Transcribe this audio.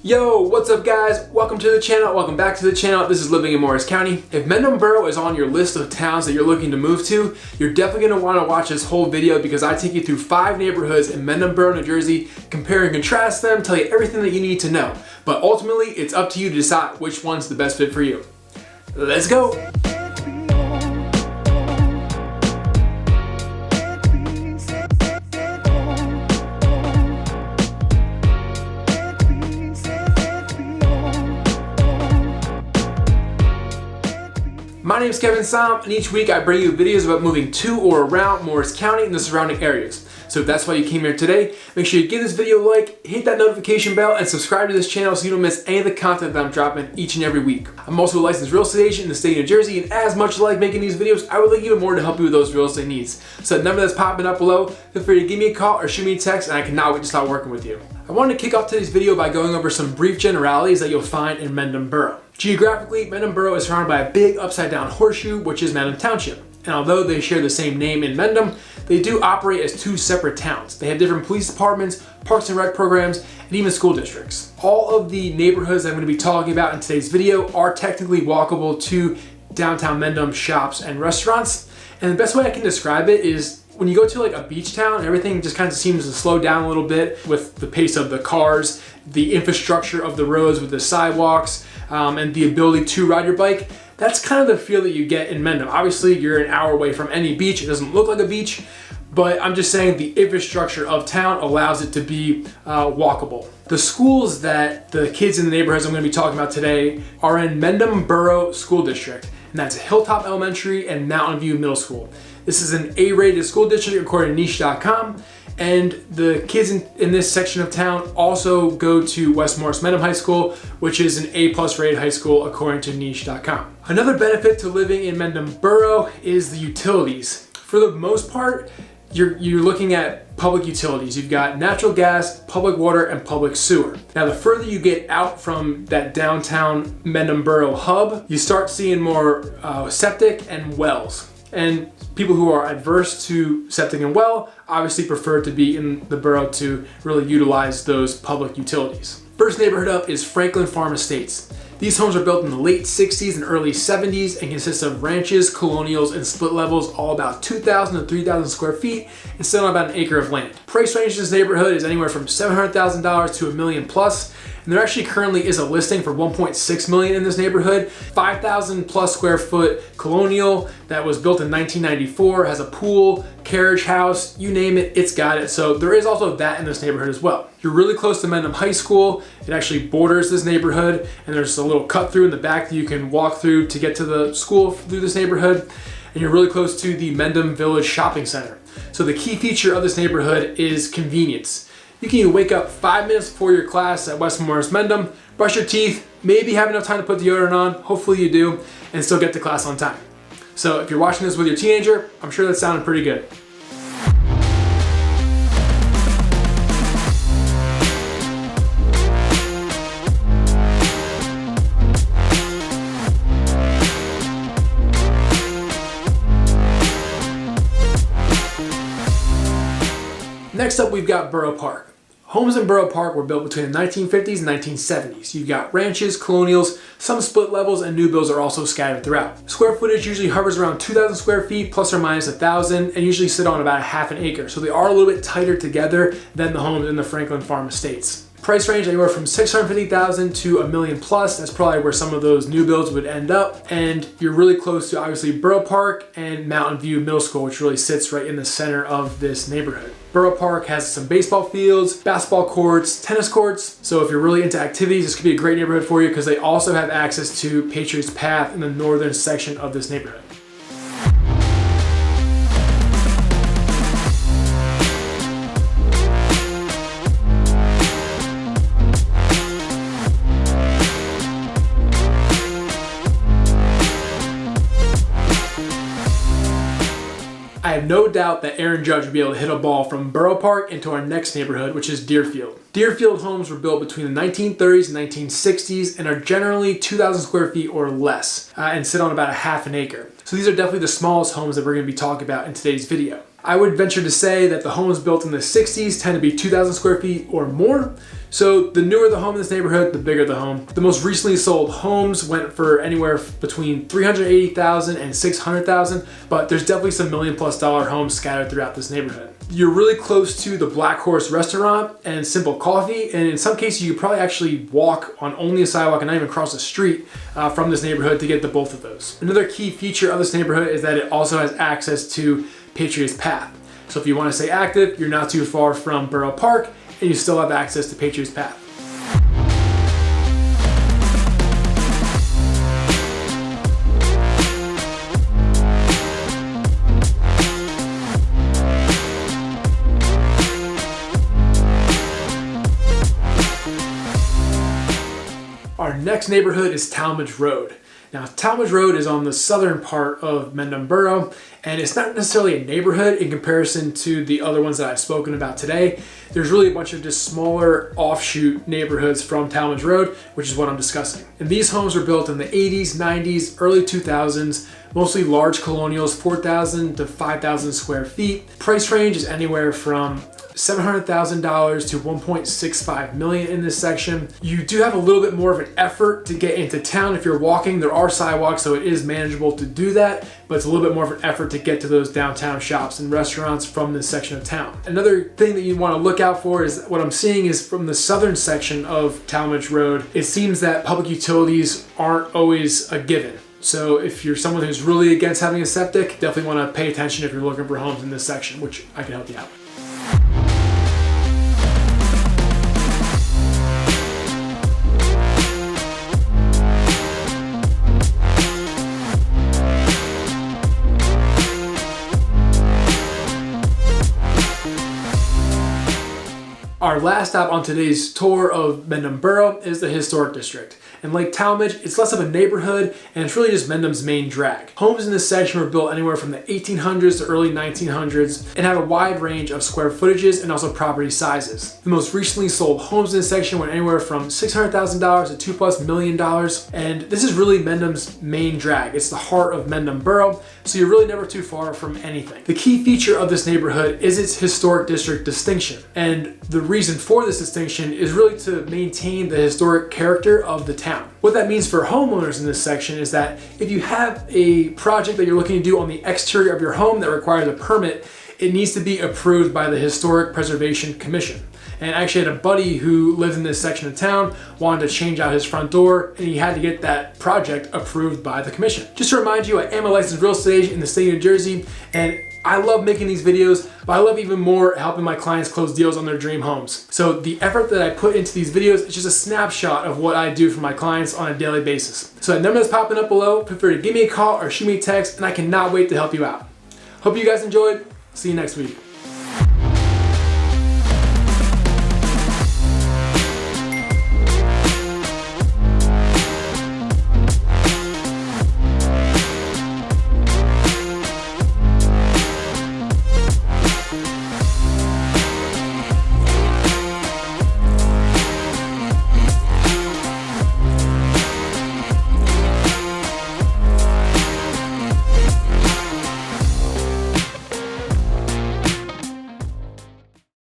Yo, what's up guys? Welcome to the channel, welcome back to the channel. This is Living in Morris County. If Mendham Borough is on your list of towns that you're looking to move to, you're definitely going to want to watch this whole video because I take you through 5 neighborhoods in Mendham Borough, New Jersey, compare and contrast them, tell you everything that you need to know. But ultimately, it's up to you to decide which one's the best fit for you. Let's go! My name is Kevin Saum, and each week I bring you videos about moving to or around Morris County and the surrounding areas. So if that's why you came here today, make sure you give this video a like, hit that notification bell, and subscribe to this channel so you don't miss any of the content that I'm dropping each and every week. I'm also a licensed real estate agent in the state of New Jersey, and as much as I like making these videos, I would like even more to help you with those real estate needs. So that number that's popping up below, feel free to give me a call or shoot me a text, and I cannot wait to start working with you. I wanted to kick off today's video by going over some brief generalities that you'll find in Mendham Borough. Geographically, Mendham Borough is surrounded by a big upside-down horseshoe, which is Mendham Township. And although they share the same name in Mendham, they do operate as 2 separate towns. They have different police departments, parks and rec programs, and even school districts. All of the neighborhoods that I'm going to be talking about in today's video are technically walkable to downtown Mendham shops and restaurants. And the best way I can describe it is when you go to like a beach town, everything just kind of seems to slow down a little bit with the pace of the cars, the infrastructure of the roads with the sidewalks, and the ability to ride your bike. That's kind of the feel that you get in Mendham. Obviously, you're an hour away from any beach. It doesn't look like a beach, but I'm just saying the infrastructure of town allows it to be walkable. The schools that the kids in the neighborhoods I'm going to be talking about today are in Mendham Borough School District, and that's Hilltop Elementary and Mountain View Middle School. This is an A-rated school district according to niche.com, and the kids in this section of town also go to West Morris Mendham High School, which is an A+ rated high school according to niche.com. Another benefit to living in Mendham Borough is the utilities. For the most part, you're looking at public utilities. You've got natural gas, public water, and public sewer. Now, the further you get out from that downtown Mendham Borough hub, you start seeing more septic and wells. And people who are adverse to septic and well obviously prefer to be in the borough to really utilize those public utilities. First neighborhood up is Franklin Farm Estates. These homes are built in the late 60s and early 70s and consist of ranches, colonials, and split levels, all about 2,000 to 3,000 square feet and sit on about an acre of land. Price range in this neighborhood is anywhere from $700,000 to $1 million plus. And there actually currently is a listing for $1.6 million in this neighborhood. 5,000 plus square foot colonial that was built in 1994, has a pool, carriage house, you name it, it's got it. So there is also that in this neighborhood as well. You're really close to Mendham High School. It actually borders this neighborhood, and there's a little cut through in the back that you can walk through to get to the school through this neighborhood. And you're really close to the Mendham Village Shopping Center. So the key feature of this neighborhood is convenience. You can wake up 5 minutes before your class at West Morris Mendham, brush your teeth, maybe have enough time to put deodorant on, hopefully you do, and still get to class on time. So if you're watching this with your teenager, I'm sure that sounded pretty good. Next up, we've got Borough Park. Homes in Borough Park were built between the 1950s and 1970s. You've got ranches, colonials, some split levels, and new builds are also scattered throughout. Square footage usually hovers around 2,000 square feet, plus or minus 1,000, and usually sit on about a half an acre. So they are a little bit tighter together than the homes in the Franklin Farm Estates. Price range anywhere from $650,000 to $1 million plus. That's probably where some of those new builds would end up. And you're really close to obviously Borough Park and Mountain View Middle School, which really sits right in the center of this neighborhood. Borough Park has some baseball fields, basketball courts, tennis courts. So if you're really into activities, this could be a great neighborhood for you because they also have access to Patriots Path in the northern section of this neighborhood. I have no doubt that Aaron Judge will be able to hit a ball from Borough Park into our next neighborhood, which is Deerfield. Deerfield homes were built between the 1930s and 1960s and are generally 2,000 square feet or less and sit on about a half an acre. So these are definitely the smallest homes that we're going to be talking about in today's video. I would venture to say that the homes built in the 60s tend to be 2,000 square feet or more. So the newer the home in this neighborhood, the bigger the home. The most recently sold homes went for anywhere between $380,000 and $600,000, but there's definitely some $1 million+ homes scattered throughout this neighborhood. You're really close to the Black Horse restaurant and Simple Coffee, and in some cases you could probably actually walk on only a sidewalk and not even cross the street from this neighborhood to get to both of those. Another key feature of this neighborhood is that it also has access to Patriots Path. So if you want to stay active, you're not too far from Borough Park, and you still have access to Patriots Path. Our next neighborhood is Tallmadge Road. Now, Tallmadge Road is on the southern part of Mendham Borough, and it's not necessarily a neighborhood in comparison to the other ones that I've spoken about today. There's really a bunch of just smaller offshoot neighborhoods from Tallmadge Road, which is what I'm discussing. And these homes were built in the 80s, 90s, early 2000s, mostly large colonials, 4,000 to 5,000 square feet. Price range is anywhere from $700,000 to $1.65 million in this section. You do have a little bit more of an effort to get into town. If you're walking, there are sidewalks, so it is manageable to do that, but it's a little bit more of an effort to get to those downtown shops and restaurants from this section of town. Another thing that you want to look out for is what I'm seeing is from the southern section of Tallmadge Road, it seems that public utilities aren't always a given. So if you're someone who's really against having a septic, definitely want to pay attention if you're looking for homes in this section, which I can help you out. Our last stop on today's tour of Mendham Borough is the Historic District. And like Tallmadge, it's less of a neighborhood, and it's really just Mendham's main drag. Homes in this section were built anywhere from the 1800s to early 1900s and have a wide range of square footages and also property sizes. The most recently sold homes in this section went anywhere from $600,000 to $2+ million, and this is really Mendham's main drag. It's the heart of Mendham Borough, so you're really never too far from anything. The key feature of this neighborhood is its historic district distinction, and the reason for this distinction is really to maintain the historic character of the town. What that means for homeowners in this section is that if you have a project that you're looking to do on the exterior of your home that requires a permit, it needs to be approved by the Historic Preservation Commission. And I actually had a buddy who lived in this section of town, wanted to change out his front door, and he had to get that project approved by the commission. Just to remind you, I am a licensed real estate agent in the state of New Jersey, and I love making these videos, but I love even more helping my clients close deals on their dream homes. So the effort that I put into these videos is just a snapshot of what I do for my clients on a daily basis. So that number that's popping up below, feel free to give me a call or shoot me a text, and I cannot wait to help you out. Hope you guys enjoyed. See you next week.